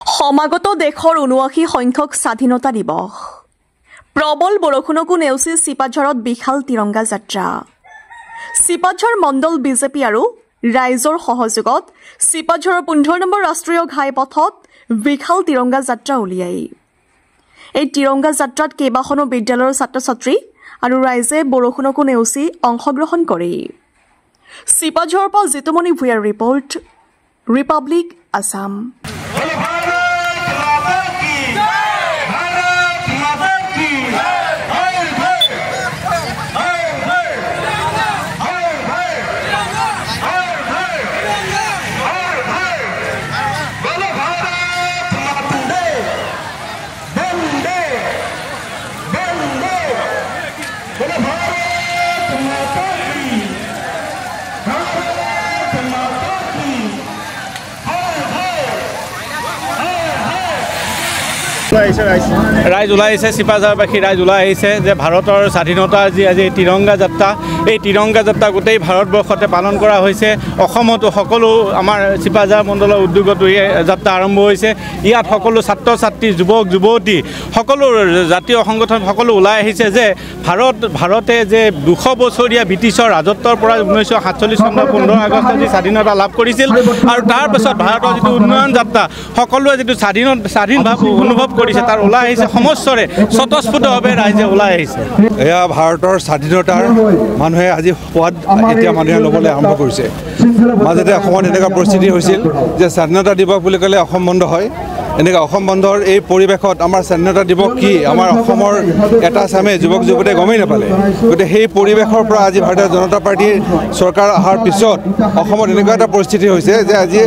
সমাগত দেশৰ ৭৯ সংখ্যক স্বাধীনতা দিৱস প্ৰবল বৰষুণকো নেওচি চিপাঝাৰত বিশাল তিৰংগা যাত্ৰা চিপাঝাৰ মণ্ডল বিজেপি আৰু ৰাইজৰ সহযোগত চিপাঝাৰৰ ১৫ নম্বৰ ৰাষ্ট্ৰীয় ঘাইপথত বিশাল তিৰংগা যাত্ৰা উলিয়াই এই তিৰংগা যাত্ৰাত কেইবাখনো বিদ্যালয়ৰ ছাত্ৰ-ছাত্ৰী আৰু ৰাইজে বৰষুণকো নেওচি অংশগ্ৰহণ কৰে চিপাঝাৰৰ পৰা জিতুমণি ভূঞাৰ ৰিপৰ্ট ৰিপাব্লিক আসাম ৰাইজ ওলাই আহিছে চিপাঝাৰবাসী ৰাইজ ওলাই আহিছে যে ভাৰতৰ স্বাধীনতাৰ যি আজি তিৰংগা যাত্ৰা এই তিৰংগা যাত্ৰা গোটেই ভাৰতবৰ্ষতে পালন কৰা হৈছে অসমতো সকলো আমাৰ চিপাঝাৰ মণ্ডলৰ উদ্যোগত এই যাত্ৰা আৰম্ভ হৈছে ইয়াত সকলো ছাত্ৰ ছাত্ৰী যুৱক যুৱতী সকলো জাতীয় সংগঠন সকলো ওলাই আহিছে যে ভাৰতে যে ২০০ বছৰীয়া ব্ৰিটিছৰ ৰাজত্বৰ পৰা ১৯৪৭ চনৰ ১৫ আগষ্টত যি স্বাধীনতা লাভ কৰিছিল আৰু তাৰ পাছত ভাৰতৰ যিটো উন্নয়ন যাত্ৰা সকলোৱে যিটো স্বাধীন ভাৱ অনুভৱ কৰিছে তাৰ ওলাই আহিছে সমস্বৰে স্বতঃস্ফূৰ্তভাৱে ৰাইজে ওলাই আহিছে এয়া ভাৰতৰ স্বাধীনতাৰ মানুহে আজি সোৱাদ এতিয়া মানুহে ল'বলৈ আৰম্ভ কৰিছে মাজতে অসমত এনেকুৱা পৰিস্থিতি হৈছিল যে স্বাধীনতা দিৱস বুলি ক'লে অসম বন্ধ হয় এনেকুৱা অসম বন্ধৰ এই পৰিৱেশত আমাৰ স্বাধীনতা দিৱস কি আমাৰ অসমৰ এটা চামে যুৱক যুৱতীয়ে গমেই নাপালে গতিকে সেই পৰিৱেশৰ পৰা আজি ভাৰতীয় জনতা পাৰ্টীৰ চৰকাৰ অহাৰ পিছত অসমত এনেকুৱা এটা পৰিস্থিতি হৈছে যে আজি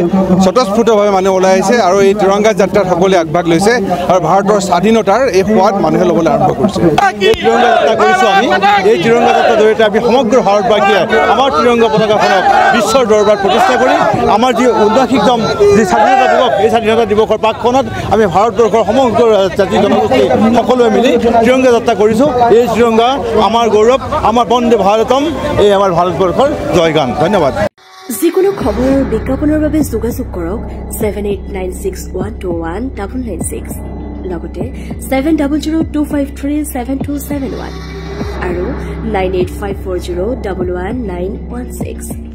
স্বতঃস্ফূৰ্তভাৱে মানুহ ওলাই আহিছে আৰু এই তিৰংগা যাত্ৰাত সকলোৱে আগভাগ লৈছে আৰু ভাৰতৰ স্বাধীনতাৰ এই সোৱাদ মানুহে ল'বলৈ আৰম্ভ কৰিছে এই তিৰংগা যাত্ৰা কৰিছোঁ আমি এই তিৰংগা যাত্ৰাৰ জৰিয়তে আমি সমগ্ৰ ভাৰতবাসীয়ে আমাৰ তিৰংগা পতাকাখনক বিশ্বৰ দৰবাৰত প্ৰতিষ্ঠা কৰি আমাৰ যি ৭৯তম যি স্বাধীনতা দিৱস এই স্বাধীনতা দিৱসৰ প্ৰাকখনত আমি ভাৰতবৰ্ষৰ সমগ্ৰ জাতি জনগোষ্ঠী সকলোৱে মিলি তিৰংগা যাত্ৰা কৰিছোঁ এই তিৰংগা আমাৰ গৌৰৱ আমাৰ বন্দে ভাৰতম এই আমাৰ ভাৰতবৰ্ষৰ জয়গান ধন্যবাদ যিকোনো খবৰ আৰু বিজ্ঞাপনৰ বাবে যোগাযোগ কৰক 7896121996 লগতে 7002537271 আৰু 9854011916